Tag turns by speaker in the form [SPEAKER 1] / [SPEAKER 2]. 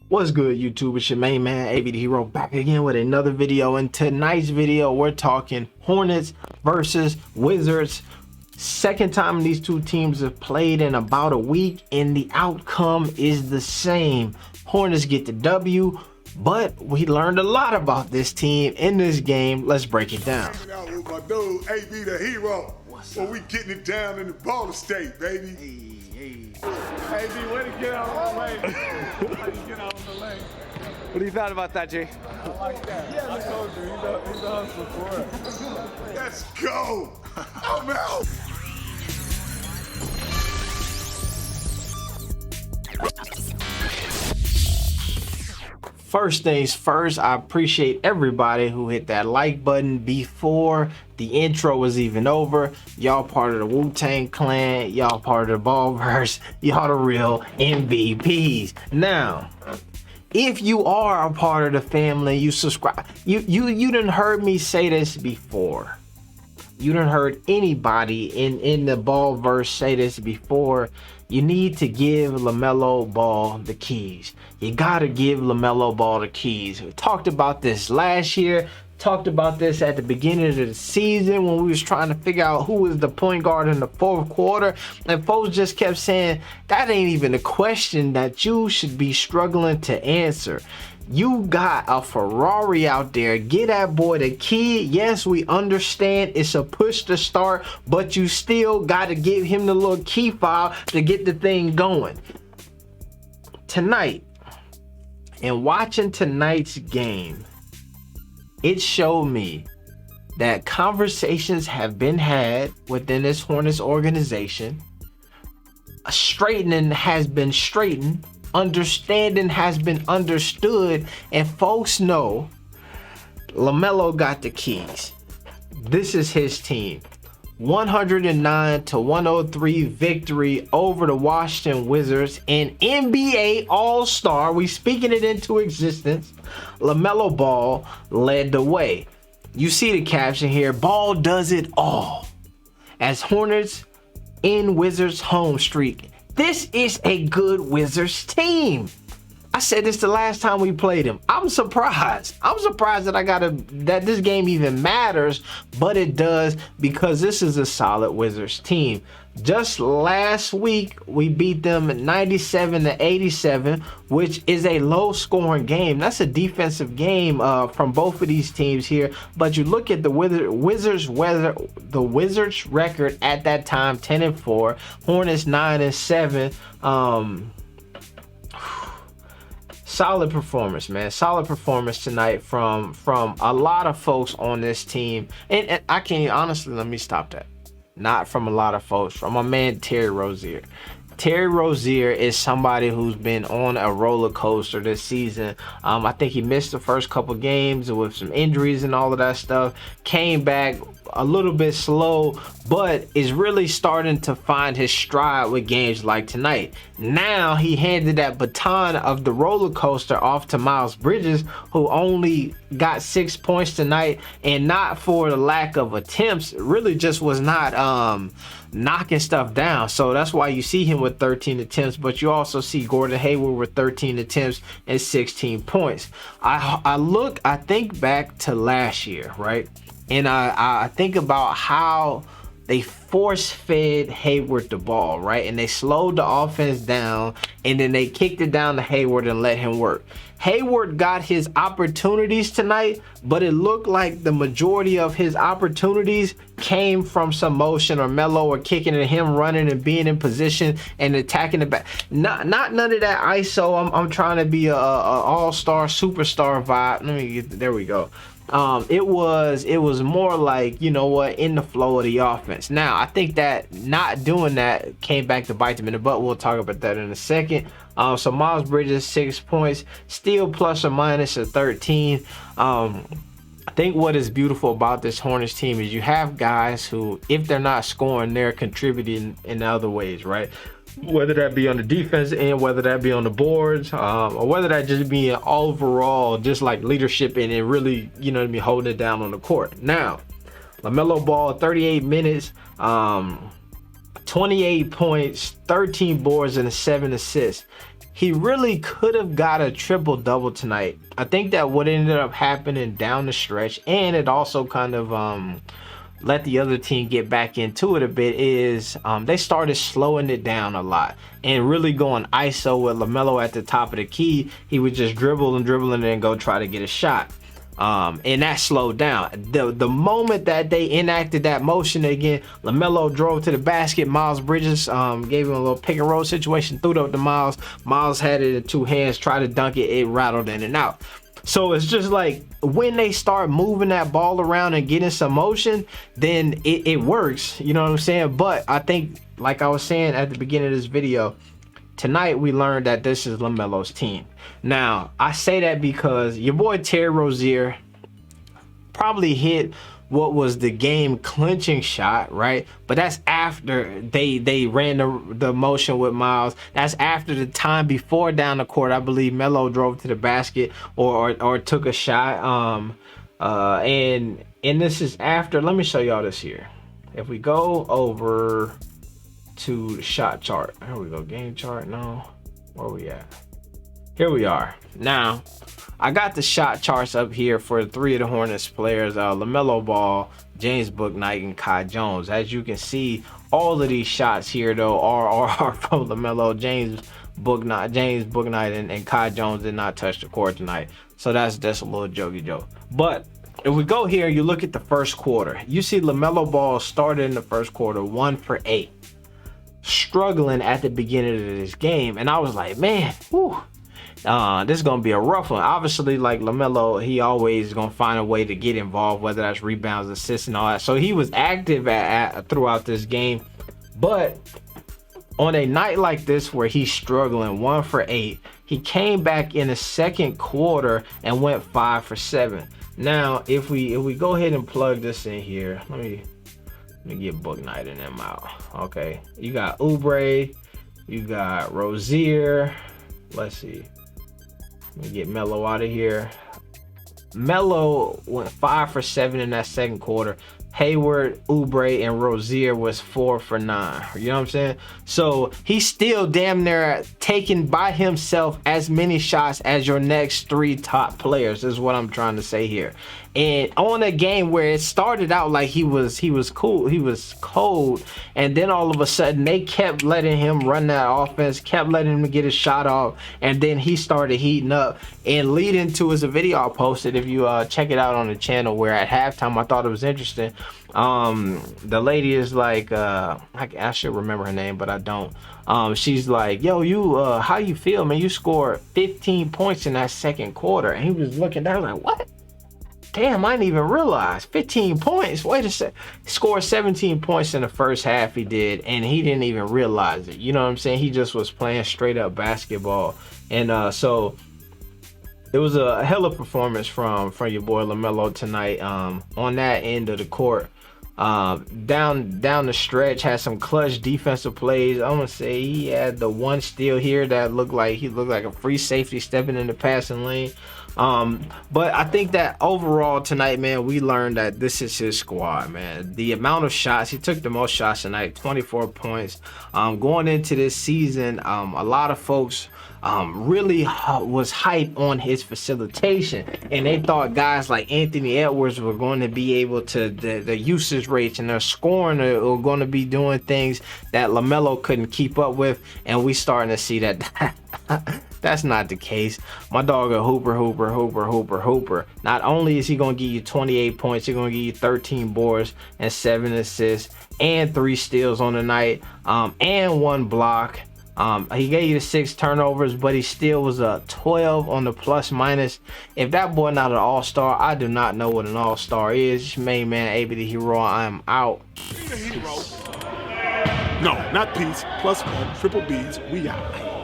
[SPEAKER 1] What's good, YouTube? It's your main man, AB the Hero, back again with another video. In tonight's video, we're talking Hornets versus Wizards. Second time these two teams have played in about a week, and the outcome is the same. Hornets get the W, but we learned a lot about this team in this game. Let's break it down.
[SPEAKER 2] Hanging out with my dude, AB the Hero. Well, we getting it down in the Ball State, baby.
[SPEAKER 3] AB, way to get out on the lane. Way to get out on the lane.
[SPEAKER 4] What do you thought about that, Jay?
[SPEAKER 3] I like that. Yeah, I told you, he's a hustler for it.
[SPEAKER 2] Let's go. I'm out.
[SPEAKER 1] First things first, I appreciate everybody who hit that like button before the intro was even over. Y'all part of the Wu-Tang Clan, y'all part of the Ballverse, y'all the real MVPs. Now, if you are a part of the family, you subscribe. You done heard me say this before. You done heard anybody in the Ballverse say this before. You need to give LaMelo Ball the keys. You gotta give LaMelo Ball the keys. We talked about this last year. Talked about this at the beginning of the season when we was trying to figure out who was the point guard in the fourth quarter. And folks just kept saying, that ain't even a question that you should be struggling to answer. You got a Ferrari out there. Get that boy the key. Yes, we understand it's a push to start, but you still got to give him the little key fob to get the thing going. Tonight, and watching tonight's game, it showed me that conversations have been had within this Hornets organization. A straightening has been straightened. Understanding has been understood, and folks know LaMelo got the keys. This is his team. 109-103 victory over the Washington Wizards, an NBA All-Star. We speaking it into existence. LaMelo Ball led the way. You see the caption here, Ball does it all. As Hornets in Wizards home streak. This is a good Wizards team. I said this the last time we played him. I'm surprised. I'm surprised that this game even matters, but it does because this is a solid Wizards team. Just last week, we beat them 97-87, which is a low-scoring game. That's a defensive game from both of these teams here. But you look at the Wizards record at that time, 10-4, Hornets 9-7. Solid performance, man. Solid performance tonight from a lot of folks on this team. And I can't honestly, let me stop that. Not from a lot of folks, from my man Terry Rozier. Terry Rozier is somebody who's been on a roller coaster this season. I think he missed the first couple games with some injuries and all of that stuff. Came back a little bit slow, but is really starting to find his stride with games like tonight. Now he handed that baton of the roller coaster off to Miles Bridges, who only got 6 points tonight, and not for the lack of attempts, really just was not knocking stuff down. So that's why you see him with 13 attempts, but you also see Gordon Hayward with 13 attempts and 16 points. I think back to last year, right? And I think about how they force-fed Hayward the ball, right? And they slowed the offense down, and then they kicked it down to Hayward and let him work. Hayward got his opportunities tonight, but it looked like the majority of his opportunities came from some motion or Melo or kicking it, him running and being in position and attacking the back. Not none of that ISO. I'm trying to be a all-star, superstar vibe. There we go. It was more like, you know what, in the flow of the offense. Now, I think that not doing that came back to bite them in the butt. We'll talk about that in a second. So Miles Bridges, 6 points, still plus or minus a 13. I think what is beautiful about this Hornets team is you have guys who, if they're not scoring, they're contributing in other ways, right? Whether that be on the defense end, whether that be on the boards, or whether that just be an overall just like leadership and really, you know what I mean, holding it down on the court. Now, LaMelo Ball, 38 minutes, 28 points, 13 boards, and 7 assists. he really could have got a triple-double tonight. I think that what ended up happening down the stretch, and it also kind of let the other team get back into it a bit, is they started slowing it down a lot and really going ISO with LaMelo at the top of the key. He would just dribble and then go try to get a shot. And that slowed down. The moment that they enacted that motion again, LaMelo drove to the basket. Miles Bridges gave him a little pick and roll situation, threw it up to Miles. Miles had it in two hands, tried to dunk it, it rattled in and out. So it's just like when they start moving that ball around and getting some motion, then it works. You know what I'm saying? But I think, like I was saying at the beginning of this video, tonight we learned that this is LaMelo's team. Now, I say that because your boy Terry Rozier probably hit what was the game clinching shot, right? But that's after they ran the motion with Miles. That's after the time before down the court. I believe Melo drove to the basket or took a shot. And this is after. Let me show y'all this here. If we go over to the shot chart, here we go, game chart. No, where we at? Here we are. Now, I got the shot charts up here for three of the Hornets players, LaMelo Ball, James Bouknight, and Kai Jones. As you can see, all of these shots here though are from LaMelo. James Bouknight and Kai Jones did not touch the court tonight, so that's a little jokey joke. But if we go here, you look at the first quarter. You see LaMelo Ball started in the first quarter 1 for 8, struggling at the beginning of this game, and I was like, man, whew. This is gonna be a rough one. Obviously, like LaMelo, he always gonna find a way to get involved, whether that's rebounds, assists, and all that. So he was active throughout this game. But on a night like this where he's struggling 1 for 8, he came back in the second quarter and went 5 for 7. Now, if we go ahead and plug this in here, let me get Bouknight and them out. Okay, you got Oubre, you got Rozier. Let's see. Let me get Melo out of here. Melo went 5 for 7 in that second quarter. Hayward, Oubre, and Rozier was 4 for 9. You know what I'm saying? So he's still damn near taking by himself as many shots as your next 3 top players, is what I'm trying to say here. And on a game where it started out like he was cool, he was cold, and then all of a sudden they kept letting him run that offense, kept letting him get his shot off, and then he started heating up. And leading to is a video I posted, if you check it out on the channel, where at halftime I thought it was interesting. The lady is like, I should remember her name, but I don't. She's like, yo, you how you feel, man? You scored 15 points in that second quarter. And he was looking down like, what? Damn, I didn't even realize 15 points. Wait a sec. He scored 17 points in the first half, he did, and he didn't even realize it. You know what I'm saying? He just was playing straight up basketball. And so it was a hell of a performance from your boy LaMelo tonight on that end of the court. Down the stretch, had some clutch defensive plays. I'm gonna say he had the one steal here that looked like a free safety stepping in the passing lane. But I think that overall tonight, man, we learned that this is his squad, man. The amount of shots, he took the most shots tonight, 24 points. Going into this season, a lot of folks really was hyped on his facilitation, and they thought guys like Anthony Edwards were going to be able to, the usage rates and their scoring are going to be doing things that LaMelo couldn't keep up with, and we starting to see that that's not the case. My dog a hooper. Not only is he going to give you 28 points, he's going to give you 13 boards and 7 assists and 3 steals on the night, and 1 block. He gave you 6 turnovers, but he still was a 12 on the plus minus. If that boy not an all-star, I do not know what an all-star is. It's your main man, AB the Hero. I am out.
[SPEAKER 2] Be the hero. No, not peace. +1, triple B's. We out.